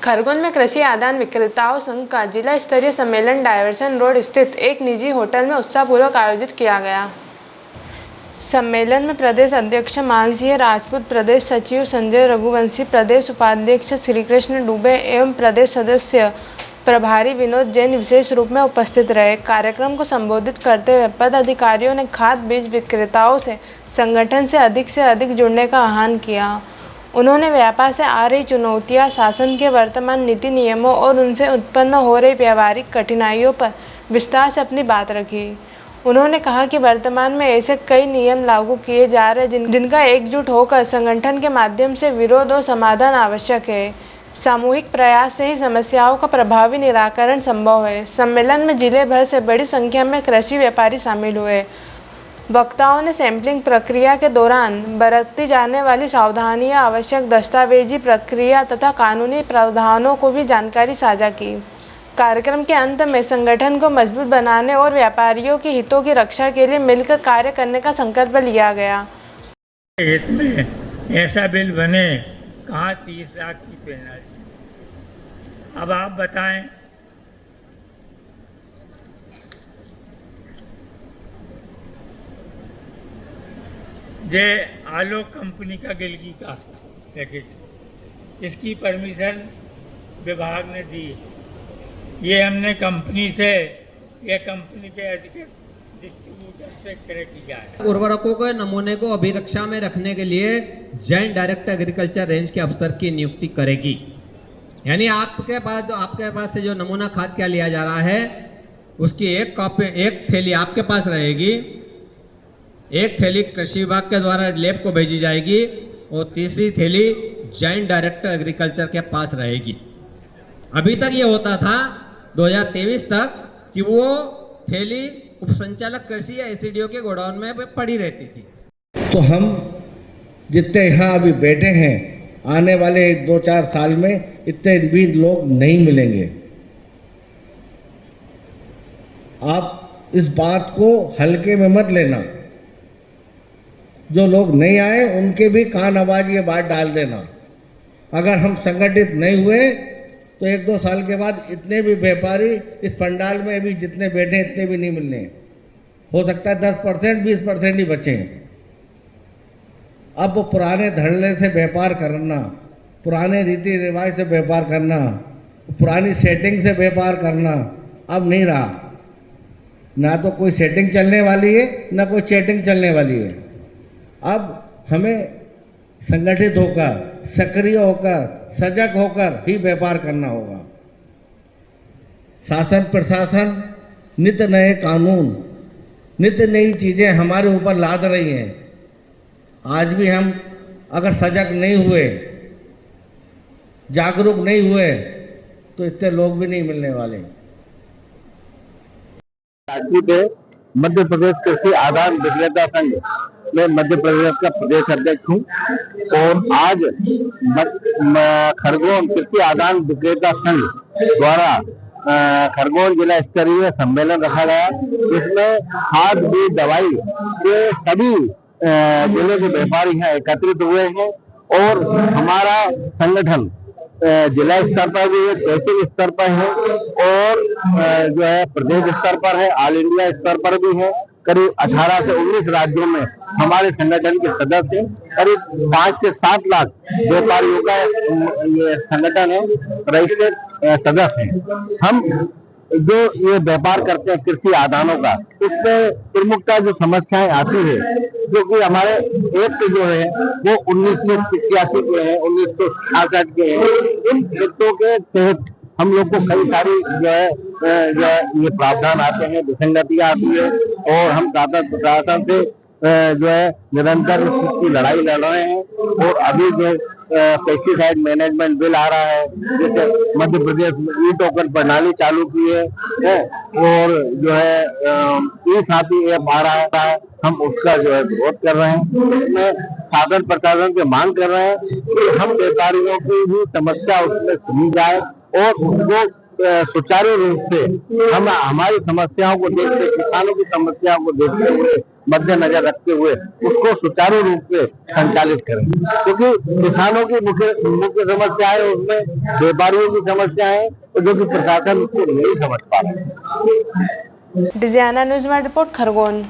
खरगोन में कृषि आदान विक्रेताओं संघ का जिला स्तरीय सम्मेलन डायवर्सन रोड स्थित एक निजी होटल में उत्साहपूर्वक आयोजित किया गया। सम्मेलन में प्रदेश अध्यक्ष मानसिंह राजपूत, प्रदेश सचिव संजय रघुवंशी, प्रदेश उपाध्यक्ष श्रीकृष्ण डुबे एवं प्रदेश सदस्य प्रभारी विनोद जैन विशेष रूप में उपस्थित रहे। कार्यक्रम को संबोधित करते हुए पदाधिकारियों ने खाद बीज विक्रेताओं से संगठन से अधिक जुड़ने का आह्वान किया। उन्होंने व्यापार से आ रही चुनौतियां, शासन के वर्तमान नीति नियमों और उनसे उत्पन्न हो रही व्यावहारिक कठिनाइयों पर विस्तार से अपनी बात रखी। उन्होंने कहा कि वर्तमान में ऐसे कई नियम लागू किए जा रहे हैं जिनका एकजुट होकर संगठन के माध्यम से विरोध और समाधान आवश्यक है। सामूहिक प्रयास से ही समस्याओं का प्रभावी निराकरण संभव है। सम्मेलन में जिले भर से बड़ी संख्या में कृषि व्यापारी शामिल हुए। वक्ताओं ने सैंपलिंग प्रक्रिया के दौरान बरती जाने वाली सावधानियां, आवश्यक दस्तावेजी प्रक्रिया तथा कानूनी प्रावधानों को भी जानकारी साझा की। कार्यक्रम के अंत में संगठन को मजबूत बनाने और व्यापारियों के हितों की रक्षा के लिए मिलकर कार्य करने का संकल्प लिया गया। हित में ऐसा बिल बने, कहाँ 30 लाख की पेनल्टी। अब आप बताएं, जे आलोक कंपनी का गिलकी का पैकेट, इसकी परमिशन विभाग ने दी। ये हमने कंपनी से, ये कंपनी के डिस्ट्रीब्यूटर से क्रय किया है। उर्वरकों के नमूने को अभिरक्षा में रखने के लिए जॉइंट डायरेक्टर एग्रीकल्चर रेंज के अफसर की नियुक्ति करेगी। यानी आपके पास से जो नमूना खाद क्या लिया जा रहा है, उसकी एक कॉपी, एक थैली आपके पास रहेगी, एक थैली कृषि विभाग के द्वारा लैब को भेजी जाएगी और तीसरी थैली जॉइंट डायरेक्टर एग्रीकल्चर के पास रहेगी। अभी तक ये होता था 2023 तक कि वो थैली उपसंचालक कृषि या एसडीओ के गोडाउन में पड़ी रहती थी। तो हम जितने यहाँ अभी बैठे हैं, आने वाले 2-4 साल में इतने भी लोग नहीं मिलेंगे। आप इस बात को हल्के में मत लेना। जो लोग नहीं आए उनके भी कान आवाज ये बात डाल देना। अगर हम संगठित नहीं हुए तो 1-2 साल के बाद इतने भी व्यापारी इस पंडाल में अभी जितने बैठे हैं इतने भी नहीं मिलने। हो सकता है 10%, 20% ही बचे। अब वो पुराने धड़ल्ले से व्यापार करना, पुराने रीति रिवाज से व्यापार करना, पुरानी सेटिंग से व्यापार करना अब नहीं रहा। ना तो कोई सेटिंग चलने वाली है, ना कोई चैटिंग चलने वाली है। अब हमें संगठित होकर, सक्रिय होकर, सजग होकर ही व्यापार करना होगा। शासन प्रशासन नित्य नए कानून, नित्य नई चीज़ें हमारे ऊपर लाद रही हैं। आज भी हम अगर सजग नहीं हुए, जागरूक नहीं हुए तो इतने लोग भी नहीं मिलने वाले। मध्य प्रदेश कृषि आदान विक्रेता संघ में मध्य प्रदेश का प्रदेश अध्यक्ष हूँ और आज खरगोन कृषि आदान विक्रेता संघ द्वारा खरगोन जिला स्तरीय सम्मेलन रखा गया। इसमें खाद बीज दवाई के सभी जिले के व्यापारी यहाँ एकत्रित हुए हैं और हमारा संगठन जिला स्तर पर भी है, तहसील स्तर पर है और जो है प्रदेश स्तर पर है, ऑल इंडिया स्तर पर भी है। करीब 18 से 19 राज्यों में हमारे संगठन के सदस्य हैं। करीब 5 से 7 लाख व्यापारियों का ये संगठन है, रजिस्टर्ड सदस्य हैं। हम जो ये व्यापार करते हैं कृषि आदानों का, इसमें प्रमुखता जो समस्याएं आती है, जो कि हमारे एक्ट जो है वो 1986 के हैं, 1966 के हैं। इन एक्टों के तहत हम लोग को कई सारी जो है ये प्रावधान आते हैं, विसंगतियां आती है और हम प्रशासन से जो है निरंतर इसकी लड़ाई लड़ रहे हैं। और अभी जो पेस्टिसाइड मैनेजमेंट बिल आ रहा है, जैसे मध्य प्रदेश में ई टोकन प्रणाली चालू की है और जो है ई साथी ऐप आ रहा है, हम उसका जो है विरोध कर रहे हैं। इसमें शासन प्रशासन से मांग कर रहे हैं कि हम व्यापारियों की भी समस्या उसमें सुनी जाए और उसको सुचारू रूप से हम हमारी समस्याओं को देखते, किसानों की समस्याओं को देखते हुए, मद्देनजर रखते हुए उसको सुचारू रूप से संचालित करें, क्योंकि किसानों की मुख्य समस्या है, उसमें व्यापारियों की समस्या है, जो कि प्रशासन उसको नहीं समझ पा रहा है। डिजियाना न्यूज़ में रिपोर्ट खरगोन।